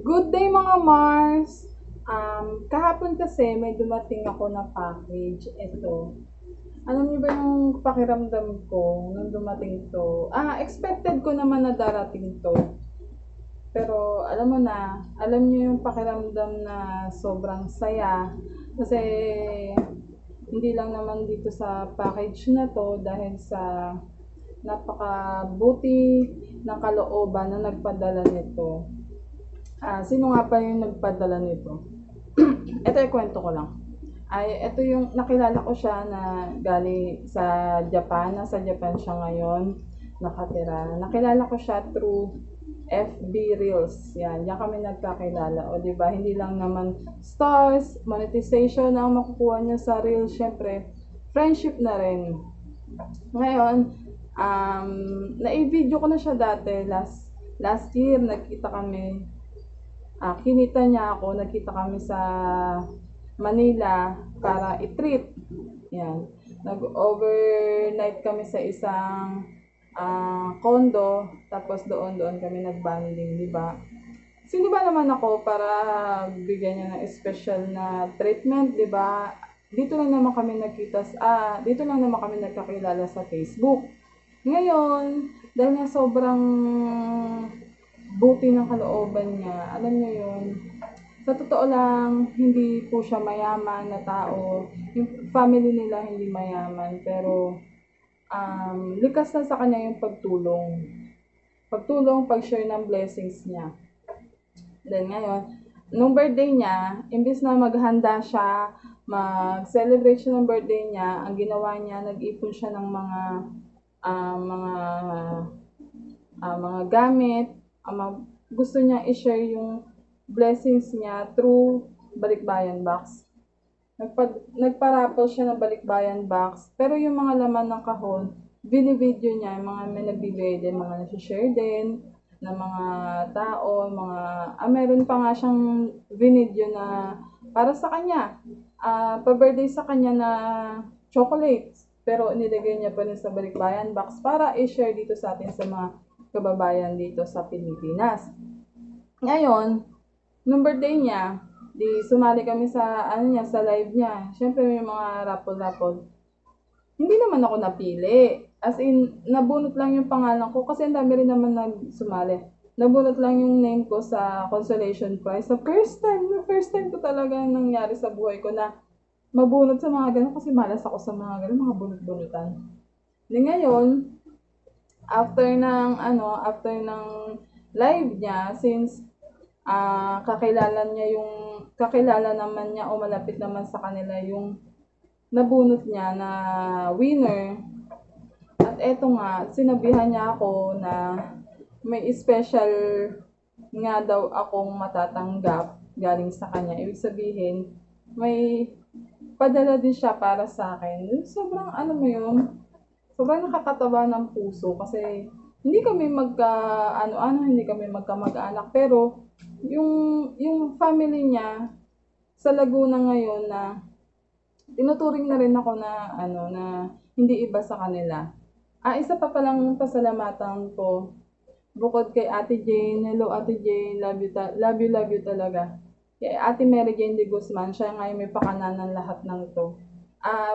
Good day mga Mars! Kahapon kasi may dumating ako na package. Ito. Alam niyo ba yung pakiramdam ko nung dumating to? Expected ko naman na darating to. Pero alam mo na, alam niyo yung pakiramdam na sobrang saya. Kasi hindi lang naman dito sa package na to dahil sa napakabuti ng kalooban na nagpadala nito. Sino nga pa yung nagpadala nito? Ito yung kwento ko lang. Ito yung nakilala ko siya na galing sa Japan. Nasa Japan siya ngayon nakatira. Nakilala ko siya through FB Reels. Yan kami nagkakilala. O di ba hindi lang naman stars, monetization ang makukuha niya sa Reels. Syempre, friendship na rin. Ngayon, na-video ko na siya dati. Last year, nagkita kami. Kinita niya ako, nagkita kami sa Manila para i-treat. Yan. Nag-overnight kami sa isang condo, tapos doon kami nag-bonding, di ba? Sino ba naman ako para bigyan niya ng special na treatment, di ba? Dito lang naman kami dito lang naman kami nagkakilala sa Facebook. Ngayon, dahil nga sobrang buti ng kalooban niya, alam niyo yun, sa totoo lang, hindi po siya mayaman na tao. Yung family nila hindi mayaman, pero likas na sa kanya yung pagtulong. Pag-share ng blessings niya. Then ngayon, nung birthday niya, imbis na maghanda siya, mag-celebrate siya ng birthday niya, ang ginawa niya, nag-ipon siya ng mga gamit. Gusto niya i-share yung blessings niya through balikbayan box. Nagpa-raffle siya ng balikbayan box, pero yung mga laman ng kahon, bini-video niya, yung mga may nagbibigay din, mga nag-share din, ng mga tao, meron pa nga siyang video na para sa kanya, pa-birthday sa kanya na chocolates, pero nilagay niya pa rin sa balikbayan box para i-share dito sa atin sa mga kababayan dito sa Pilipinas. Ngayon, nung birthday niya, di sumali kami sa sa live niya. Syempre may mga raffle. Hindi naman ako napili. As in, nabunot lang yung pangalan ko kasi ang dami rin naman nagsumali. Nabunot lang yung name ko sa consolation prize. Sa first time ko talaga nangyari sa buhay ko na mabunot sa mga ganun kasi malas ako sa mga ganun, mga bunot-bunutan. Di ngayon, after ng live niya, since kakilala naman niya o malapit naman sa kanila yung nabunot niya na winner. At eto nga, sinabihan niya ako na may special nga daw akong matatanggap galing sa kanya. Ibig sabihin, may padala din siya para sa akin. Sobrang sobrang nakakataba ng puso kasi hindi kami hindi kami magkamag-anak, pero yung family niya sa Laguna ngayon na tinuturing na rin ako na hindi iba sa kanila. Isa pa palang pasalamatan ko bukod kay Ate Jane. Hello Ate Jane, love you talaga. Kay Ate Mary Jane de Guzman, siya nga yung may pakananan lahat ng to.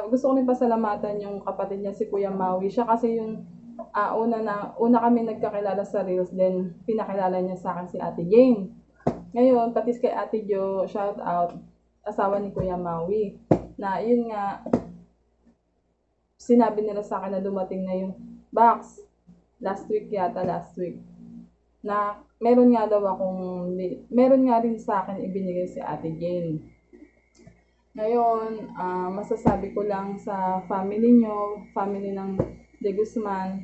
Gusto ko rin pasalamatan yung kapatid niya si Kuya Maui. Siya kasi yung una kami nagkakilala sa Reels, then pinakilala niya sa akin si Ate Jane. Ngayon, pati kay Ate Jo, shout out, asawa ni Kuya Maui. Na yun nga, sinabi nila sa akin na dumating na yung box. Last week. Na meron nga rin sa akin ibinigay si Ate Jane. Ngayon, masasabi ko lang sa family nyo, family ng De Guzman,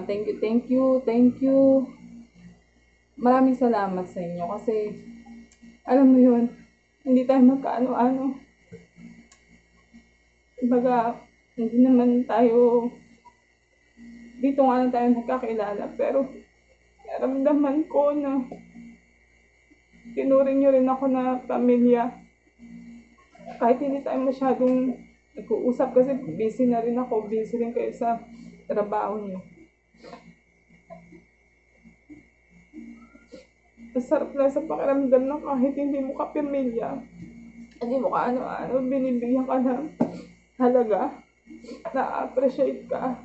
thank you. Maraming salamat sa inyo kasi, alam mo yun, hindi tayo magkaano-ano. Kumbaga, hindi naman tayo, dito nga lang tayo nagkakilala, pero naramdaman ko na tinuring nyo rin ako na pamilya. Kahit hindi tayo masyadong nag-uusap kasi busy na rin ako, busy rin kayo sa trabaho niyo. Masarap na sa pakiramdam na kahit hindi mo kapamilya, hindi mo ka ano-ano, binibigyan ka ng halaga, na-appreciate ka.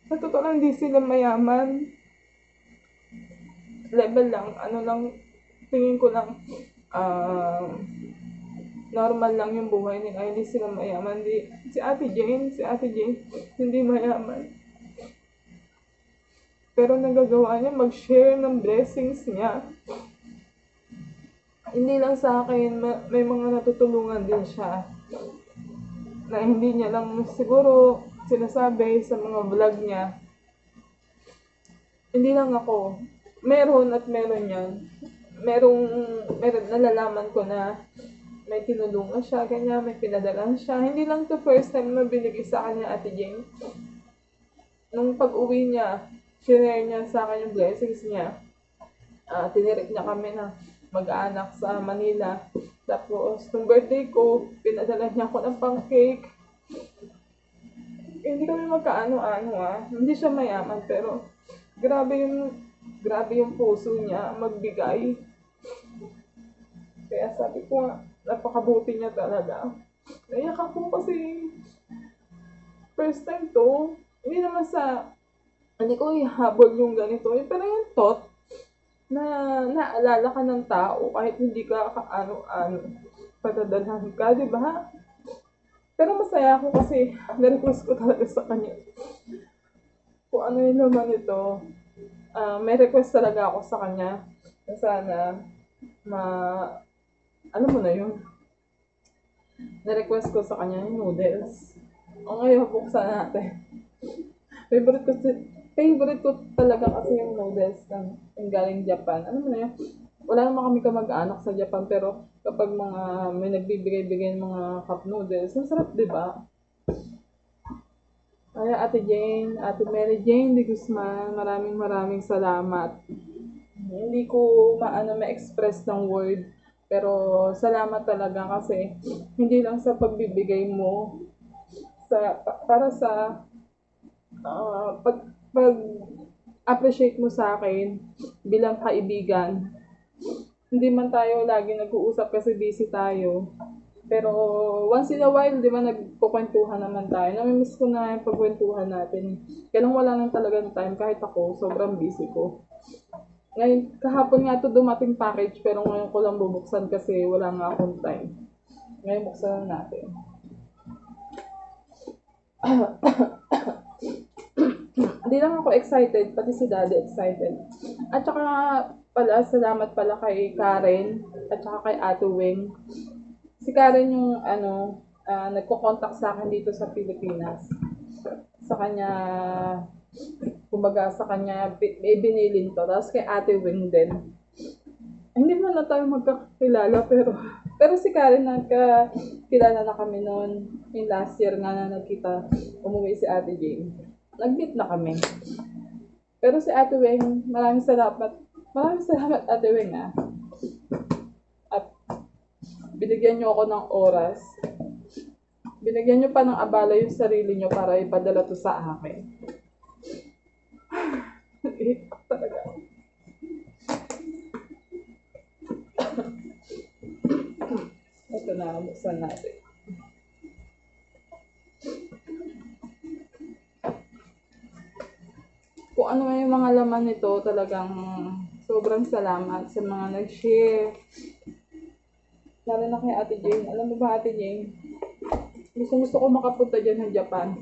Sa totoo lang, hindi sila mayaman. Level lang, ano lang, tingin ko lang, normal lang yung buhay nila, hindi sila mayaman. Si Ate Jane, hindi mayaman. Pero nagagawa niya mag-share ng blessings niya. Hindi lang sa akin, may mga natutulungan din siya. Na hindi niya lang siguro sinasabi sa mga vlog niya. Hindi lang ako. Meron at meron yan. Meron nalalaman ko na may tinulungan siya, ganyan, may pinadalan siya. Hindi lang to first time na binigay sa akin ni Ate Jane. Nung pag-uwi niya, share niya sa akin yung blessings niya. Tinirik niya kami na mag-aanak sa Manila. Tapos, nung birthday ko, pinadala niya ako ng pang-cake. Hindi kami magkaano-ano Hindi siya mayaman, pero grabe yung puso niya magbigay. Kaya sabi ko nga, napakabuti niya talaga. Naiyak ako kasi first time to, hindi ko ihabol yung ganito. Pero yung thought na naalala ka ng tao kahit hindi ka ano-ano, patadalhan ka, di ba? Pero masaya ako kasi na-request ko talaga sa kanya. Kung ano yung naman ito, may request talaga ako sa kanya na sana alam mo na yun. Na-request ko sa kanya yung noodles. O ngayon, buksan natin. Favorite ko talaga kasi yung noodles ng galing Japan. Ano mo na yun? Wala naman kami kamag-anak sa Japan, pero kapag may nagbibigay-bigay ng mga cup noodles, ang sarap, di ba? Kaya Ate Jane, Ate Mary Jane de Guzman, maraming salamat. Hindi ko ma-express ng word, pero salamat talaga kasi hindi lang sa pagbibigay mo para sa pag appreciate mo sa akin bilang kaibigan. Hindi man tayo lagi nag-uusap kasi busy tayo. Pero once in a while, di ba, nagkukwentuhan naman tayo. Namimiss ko na yung pagkwentuhan natin. Kaya lang wala lang talagang time. Kahit ako, sobrang busy ko. Ngayon, kahapon nga ito dumating package, pero ngayon ko lang bubuksan kasi wala nga akong time. Ngayon buksan na natin. Hindi lang ako excited, pati si Daddy excited. At saka pala, salamat pala kay Karen at saka kay Ate Wing. Si Karen yung nagko-contact sa akin dito sa Pilipinas. Sa kanya, kumbaga sa kanya, binilin to. Tapos kay Ate Wing din. Hindi mo na tayo magkakilala, pero si Karen, nagkakilala na kami noon. Yung last year nga na nagkita, umuwi si Ate Jane. Nag-meet na kami. Pero si Ate Wing, maraming salamat Ate Wing At binigyan niyo ako ng oras. Binigyan niyo pa ng abala yung sarili niyo para ipadala to sa akin. Talaga. Ito na, buksan natin. Kung ano yung mga laman nito, talagang sobrang salamat sa mga nag-share. Lalo na kay Ate Jane. Alam mo ba, Ate Jane? Gusto ko makapunta dyan ng Japan.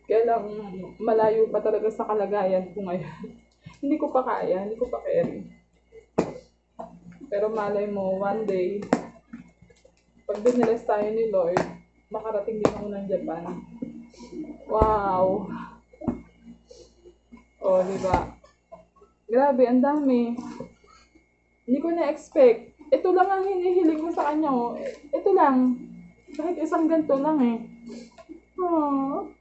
Kaya lang, malayo pa talaga sa kalagayan ko ngayon. Hindi ko pa kaya, hindi ko pa carry. Pero malay mo, one day, pag dinilas tayo ni Lord, makarating din ako ng Japan. Wow! O, diba? Grabe, ang dami. Hindi ko na-expect. Ito lang ang hinihiling ko sa kanya, oh. Ito lang. Kahit isang ganito lang, eh. Aww.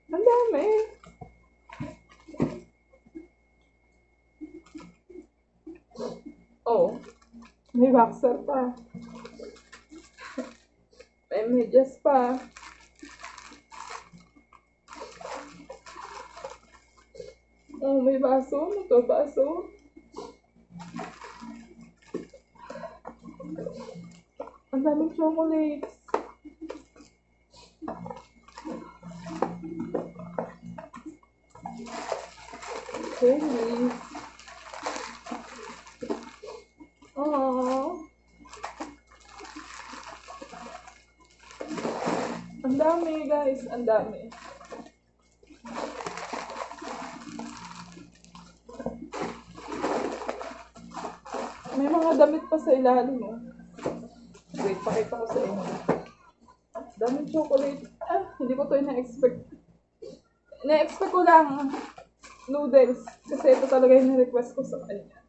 Ang dami. Oh, may boxer pa. May medyas pa. Oh, may baso. Ito, baso. Ang daming chocolates. Candies. Oh. Ang dami, guys. Ang dami. May mga damit pa sa ilalim, oh. Wait, pakita ko sa inyo. Daming chocolate. Ah, hindi ko to ina-expect. Na-expect ko lang noodles. Kasi ito talaga yung request ko sa kanya.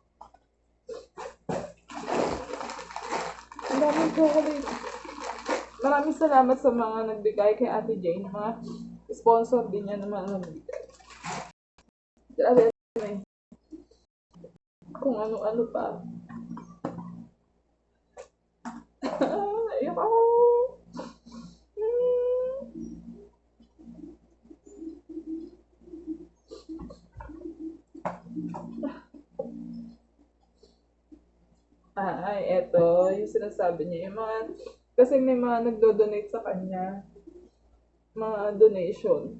Ang daming chocolate. Maraming salamat sa mga nagbigay kay Ate Jane. Mga sponsor din niya naman nagbigay. Grabe, kung ano-ano pa. Ayok ako. Ay, eto, yung sinasabi niya, yung mga, kasi may mga nagdo-donate sa kanya, mga donation.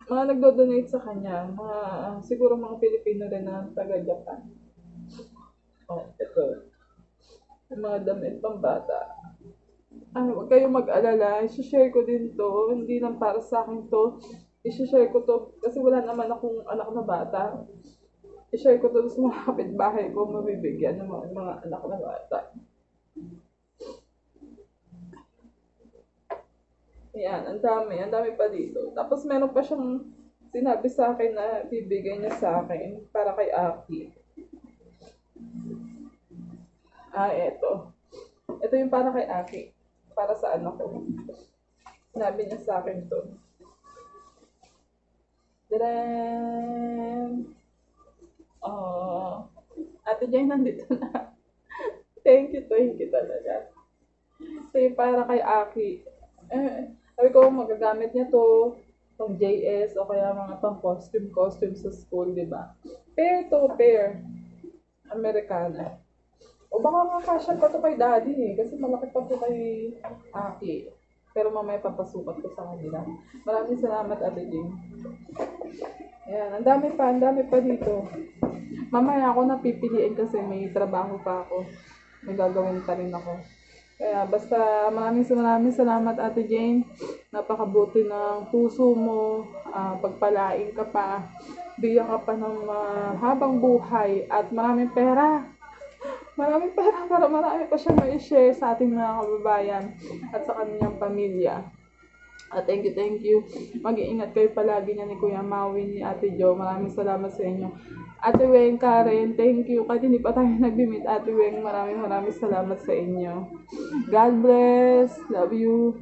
Mga nagdo-donate sa kanya, mga, siguro mga Pilipino rin na taga-Japan. Oh, eto. Yung mga damit pambata. Ay, huwag kayong mag-alala, i-share ko din to, hindi lang para sa akin to, i-share ko to, kasi wala naman akong anak na bata. I-share ko to sa mga kapitbahay ko, mabibigyan ng mga anak na bata. Ayan, ang dami pa dito. Tapos meron pa siyang sinabi sa akin na bibigay niya sa akin para kay Aki. Ah, eto. Ito yung para kay Aki. Para sa anak ko. Sinabi niya sa akin to. Tadam! Oh, Ate Jay, nandito na. Thank you talaga. So, yung para kay Aki. Sabi ko, magagamit niya to pang JS o kaya mga pang costume sa school, di ba? Pair. Americana. O baka nga kasya pa to kay daddy eh, kasi malaki pa to kay Aki. Pero mamaya papasukat ko sa kanila. Maraming salamat, Ate Jing. Ayan, ang dami pa dito. Mamaya ako napipiliin kasi may trabaho pa ako. May gagawin pa rin ako. Kaya basta maraming salamat, Ate Jane. Napakabuti ng puso mo. Pagpalain ka pa. Bigyan ka pa ng habang buhay at maraming pera. Maraming pera para marami pa siya ma-share sa ating mga kababayan at sa kanyang pamilya. Thank you. Mag-iingat kayo palagi niya ni Kuya Maui, ni Ate Jo. Maraming salamat sa inyo. Ate Weng, Karen, thank you. Kahit hindi pa tayo nag-meet, Ate Weng, maraming salamat sa inyo. God bless. Love you.